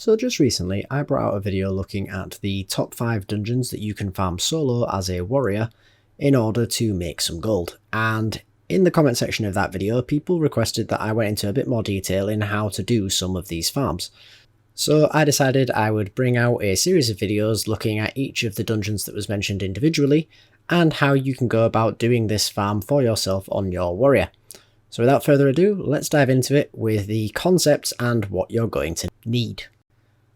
So just recently I brought out a video looking at the top 5 dungeons that you can farm solo as a warrior in order to make some gold, and in the comment section of that video people requested that I went into a bit more detail in how to do some of these farms. So I decided I would bring out a series of videos looking at each of the dungeons that was mentioned individually and how you can go about doing this farm for yourself on your warrior. So without further ado, let's dive into it with the concepts and what you're going to need.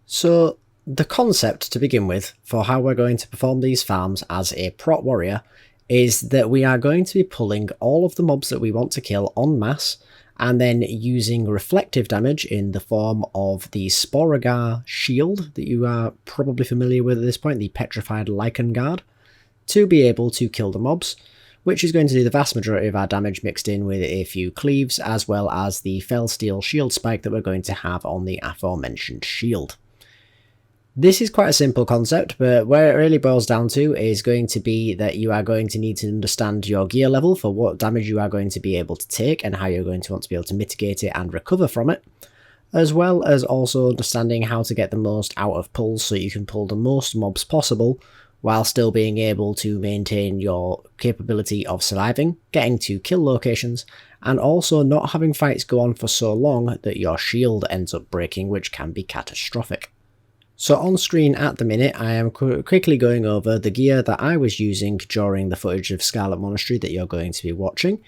So the concept to begin with for how we're going to perform these farms as a prot warrior is that we are going to be pulling all of the mobs that we want to kill en masse and then using reflective damage in the form of the Sporagar shield that you are probably familiar with at this point, the petrified lichen guard, to be able to kill the mobs, which is going to do the vast majority of our damage mixed in with a few cleaves, as well as the fell steel shield spike that we're going to have on the aforementioned shield. This is quite a simple concept, but where it really boils down to is going to be that you are going to need to understand your gear level for what damage you are going to be able to take and how you're going to want to be able to mitigate it and recover from it, as well as also understanding how to get the most out of pulls so you can pull the most mobs possible while still being able to maintain your capability of surviving, getting to kill locations, and also not having fights go on for so long that your shield ends up breaking, which can be catastrophic. So on screen at the minute I am quickly going over the gear that I was using during the footage of Scarlet Monastery that you're going to be watching,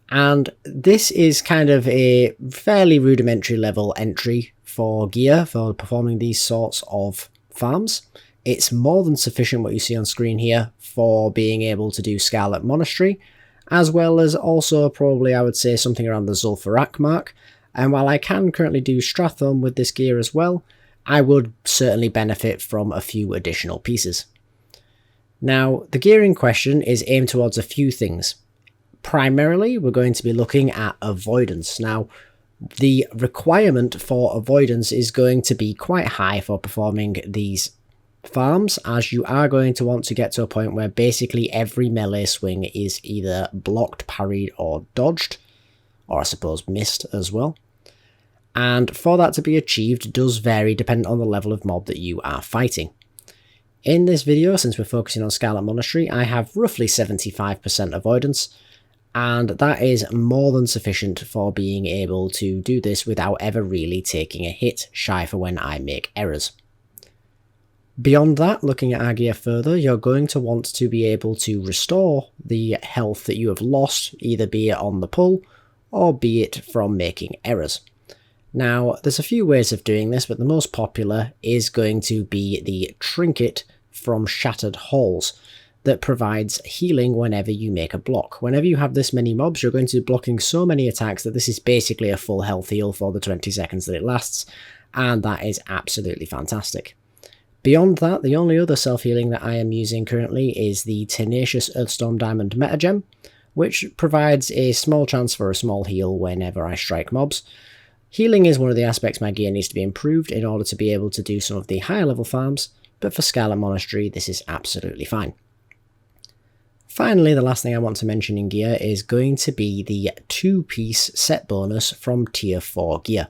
and this is kind of a fairly rudimentary level entry for gear for performing these sorts of farms. It's more than sufficient what you see on screen here for being able to do Scarlet Monastery, as well as also probably I would say something around the Zul'Farrak mark, and while I can currently do Stratham with this gear as well, I would certainly benefit from a few additional pieces. Now, the gear in question is aimed towards a few things. Primarily, we're going to be looking at avoidance. Now, the requirement for avoidance is going to be quite high for performing these farms, as you are going to want to get to a point where basically every melee swing is either blocked, parried, or dodged, or I suppose missed as well. And for that to be achieved does vary depending on the level of mob that you are fighting. In this video, since we're focusing on Scarlet Monastery, I have roughly 75% avoidance, and that is more than sufficient for being able to do this without ever really taking a hit, shy for when I make errors. Beyond that, looking at our gear further, you're going to want to be able to restore the health that you have lost, either be it on the pull, or be it from making errors. Now, there's a few ways of doing this, but the most popular is going to be the trinket from Shattered Halls that provides healing whenever you make a block. Whenever you have this many mobs, you're going to be blocking so many attacks that this is basically a full health heal for the 20 seconds that it lasts, and that is absolutely fantastic. Beyond that, the only other self-healing that I am using currently is the Tenacious Earthstorm Diamond Metagem, which provides a small chance for a small heal whenever I strike mobs. Healing is one of the aspects my gear needs to be improved in order to be able to do some of the higher level farms, but for Scarlet Monastery this is absolutely fine. Finally, the last thing I want to mention in gear is going to be the 2-piece set bonus from tier 4 gear.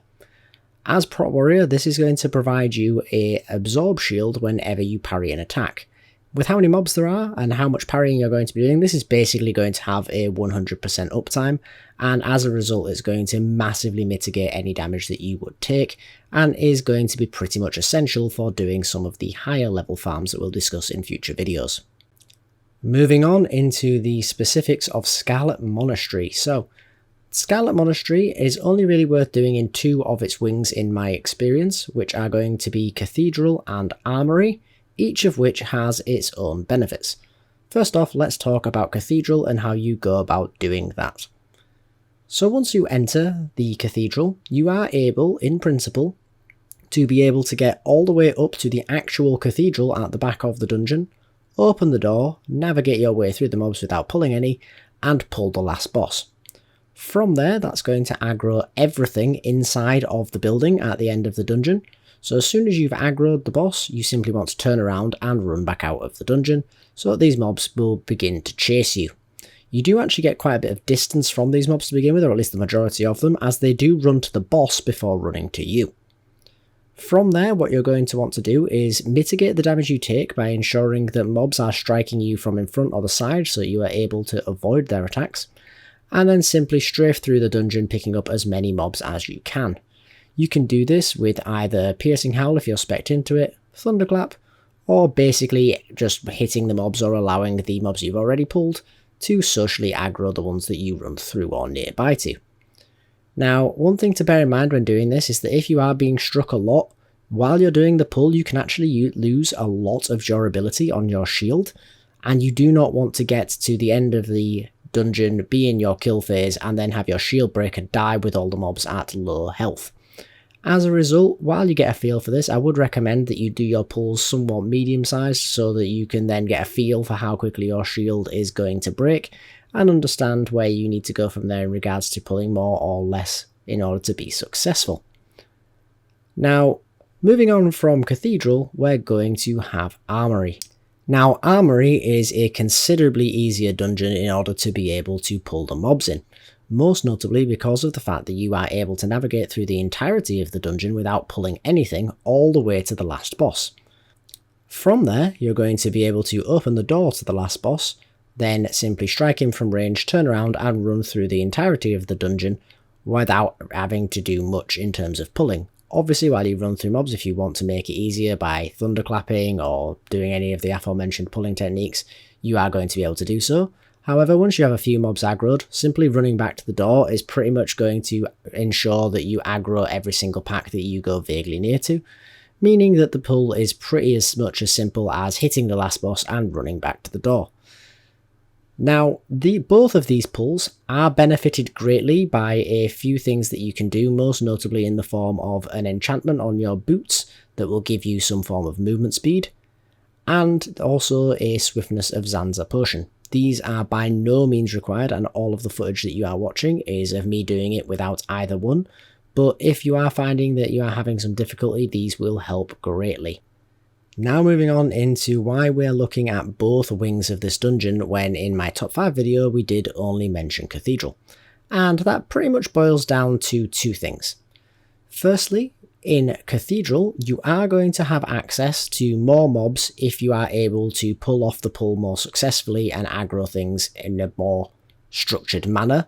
As Prot Warrior, this is going to provide you a absorb shield whenever you parry an attack. With how many mobs there are and how much parrying you're going to be doing, this is basically going to have a 100% uptime, and as a result it's going to massively mitigate any damage that you would take, and is going to be pretty much essential for doing some of the higher level farms that we'll discuss in future videos. Moving on into the specifics of Scarlet Monastery. So, Scarlet Monastery is only really worth doing in 2 of its wings in my experience, which are going to be Cathedral and Armory, each of which has its own benefits. First off, let's talk about Cathedral and how you go about doing that. So once you enter the Cathedral, you are able, in principle, to be able to get all the way up to the actual Cathedral at the back of the dungeon, open the door, navigate your way through the mobs without pulling any, and pull the last boss. From there, that's going to aggro everything inside of the building at the end of the dungeon. So as soon as you've aggroed the boss, you simply want to turn around and run back out of the dungeon, so that these mobs will begin to chase you. You do actually get quite a bit of distance from these mobs to begin with, or at least the majority of them, as they do run to the boss before running to you. From there, what you're going to want to do is mitigate the damage you take by ensuring that mobs are striking you from in front or the side so you are able to avoid their attacks, and then simply strafe through the dungeon picking up as many mobs as you can. You can do this with either Piercing Howl if you're specced into it, Thunderclap, or basically just hitting the mobs or allowing the mobs you've already pulled to socially aggro the ones that you run through or nearby to. Now, one thing to bear in mind when doing this is that if you are being struck a lot, while you're doing the pull, you can actually lose a lot of durability on your shield, and you do not want to get to the end of the dungeon, be in your kill phase, and then have your shield break and die with all the mobs at low health. As a result, while you get a feel for this, I would recommend that you do your pulls somewhat medium-sized so that you can then get a feel for how quickly your shield is going to break, and understand where you need to go from there in regards to pulling more or less in order to be successful. Now, moving on from Cathedral, we're going to have Armory. Now, Armory is a considerably easier dungeon in order to be able to pull the mobs in, most notably because of the fact that you are able to navigate through the entirety of the dungeon without pulling anything all the way to the last boss. From there, you're going to be able to open the door to the last boss, then simply strike him from range, turn around and run through the entirety of the dungeon without having to do much in terms of pulling. Obviously, while you run through mobs, if you want to make it easier by thunderclapping or doing any of the aforementioned pulling techniques, you are going to be able to do so. However, once you have a few mobs aggroed, simply running back to the door is pretty much going to ensure that you aggro every single pack that you go vaguely near to, meaning that the pull is pretty as much as simple as hitting the last boss and running back to the door. Now, both of these pulls are benefited greatly by a few things that you can do, most notably in the form of an enchantment on your boots that will give you some form of movement speed, and also a Swiftness of Zanza potion. These are by no means required, and all of the footage that you are watching is of me doing it without either one, but if you are finding that you are having some difficulty, these will help greatly. Now moving on into why we're looking at both wings of this dungeon when in my top 5 video we did only mention Cathedral. And that pretty much boils down to two things. Firstly, in Cathedral, you are going to have access to more mobs if you are able to pull off the pull more successfully and aggro things in a more structured manner,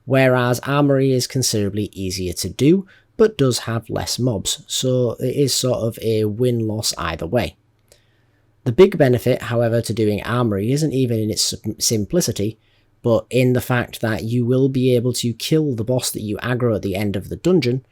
whereas Armory is considerably easier to do, but does have less mobs, so it is sort of a win-loss either way. The big benefit, however, to doing Armory isn't even in its simplicity, but in the fact that you will be able to kill the boss that you aggro at the end of the dungeon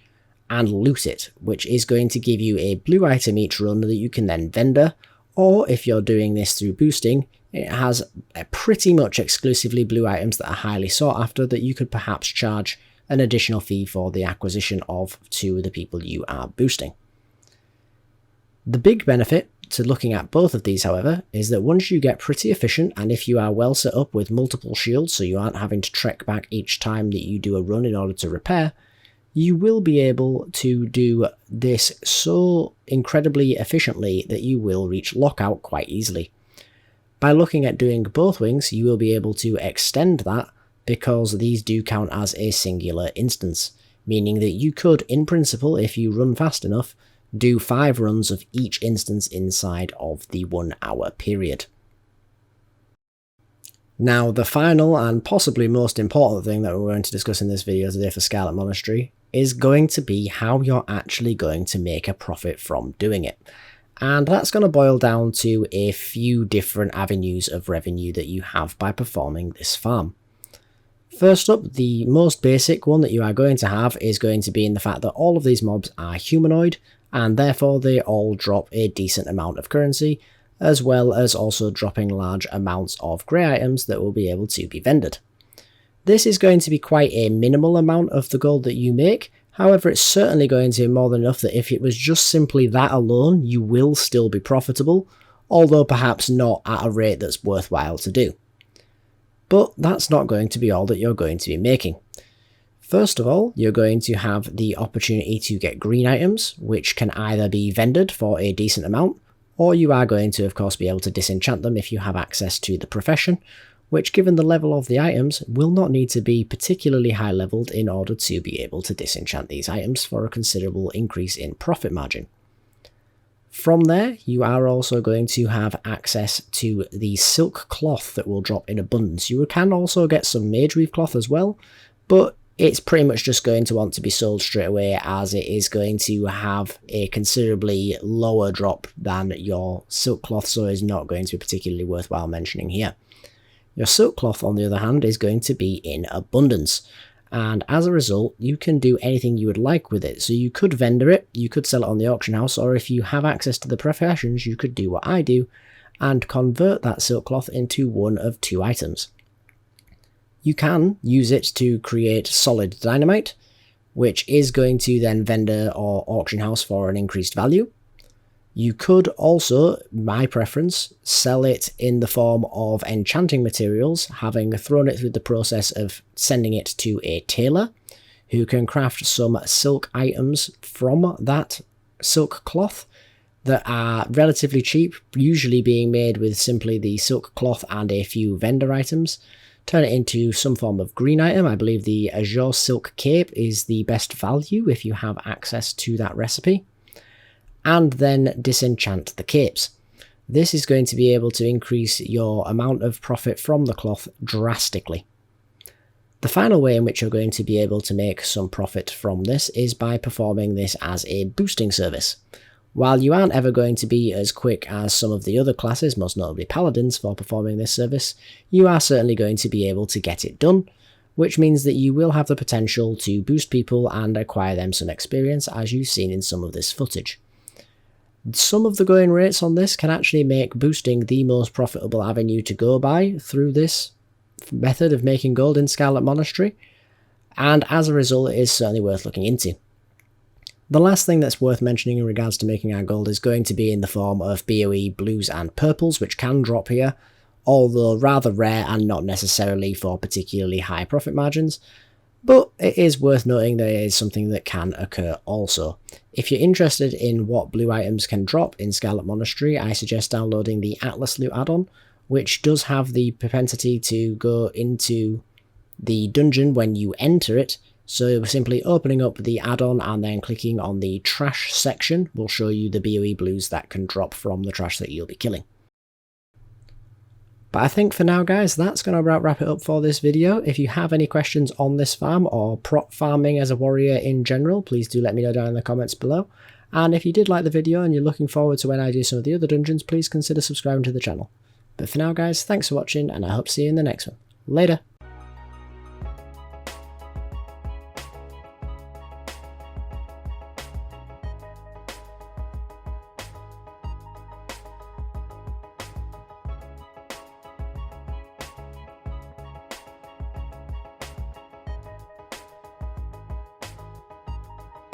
and loot it, which is going to give you a blue item each run that you can then vendor, or if you're doing this through boosting, it has pretty much exclusively blue items that are highly sought after that you could perhaps charge an additional fee for the acquisition of to the people you are boosting. The big benefit to looking at both of these, however, is that once you get pretty efficient, and if you are well set up with multiple shields so you aren't having to trek back each time that you do a run in order to repair, you will be able to do this so incredibly efficiently that you will reach lockout quite easily. By looking at doing both wings, you will be able to extend that because these do count as a singular instance, meaning that you could, in principle, if you run fast enough, do 5 runs of each instance inside of the 1 hour period. Now, the final and possibly most important thing that we're going to discuss in this video today for Scarlet Monastery is going to be how you're actually going to make a profit from doing it. And that's going to boil down to a few different avenues of revenue that you have by performing this farm. First up, the most basic one that you are going to have is going to be in the fact that all of these mobs are humanoid, and therefore they all drop a decent amount of currency, as well as also dropping large amounts of grey items that will be able to be vendored. This is going to be quite a minimal amount of the gold that you make, however it's certainly going to be more than enough that if it was just simply that alone, you will still be profitable, although perhaps not at a rate that's worthwhile to do. But that's not going to be all that you're going to be making. First of all, you're going to have the opportunity to get green items, which can either be vendored for a decent amount, or you are going to of course be able to disenchant them if you have access to the profession, which given the level of the items will not need to be particularly high leveled in order to be able to disenchant these items for a considerable increase in profit margin. From there, you are also going to have access to the silk cloth that will drop in abundance. You can also get some mage weave cloth as well, but it's pretty much just going to want to be sold straight away, as it is going to have a considerably lower drop than your silk cloth, so it's not going to be particularly worthwhile mentioning here. Your silk cloth, on the other hand, is going to be in abundance, and as a result, you can do anything you would like with it. So you could vendor it, you could sell it on the auction house, or if you have access to the professions, you could do what I do and convert that silk cloth into one of two items. You can use it to create solid dynamite, which is going to then vendor or auction house for an increased value. You could also, my preference, sell it in the form of enchanting materials, having thrown it through the process of sending it to a tailor, who can craft some silk items from that silk cloth that are relatively cheap, usually being made with simply the silk cloth and a few vendor items. Turn it into some form of green item. I believe the Azure Silk Cape is the best value if you have access to that recipe. And then disenchant the capes. This is going to be able to increase your amount of profit from the cloth drastically. The final way in which you're going to be able to make some profit from this is by performing this as a boosting service. While you aren't ever going to be as quick as some of the other classes, most notably paladins, for performing this service, you are certainly going to be able to get it done, which means that you will have the potential to boost people and acquire them some experience, as you've seen in some of this footage. Some of the going rates on this can actually make boosting the most profitable avenue to go by through this method of making gold in Scarlet Monastery, and as a result it is certainly worth looking into. The last thing that's worth mentioning in regards to making our gold is going to be in the form of BOE blues and purples, which can drop here, although rather rare and not necessarily for particularly high profit margins, but it is worth noting that it is something that can occur also. If you're interested in what blue items can drop in Scarlet Monastery, I suggest downloading the Atlas Loot add-on, which does have the propensity to go into the dungeon when you enter it. So simply opening up the add-on and then clicking on the trash section will show you the BOE blues that can drop from the trash that you'll be killing. But I think for now, guys, that's going to wrap it up for this video. If you have any questions on this farm or prop farming as a warrior in general, please do let me know down in the comments below. And if you did like the video and you're looking forward to when I do some of the other dungeons, please consider subscribing to the channel. But for now, guys, thanks for watching, and I hope to see you in the next one. Later!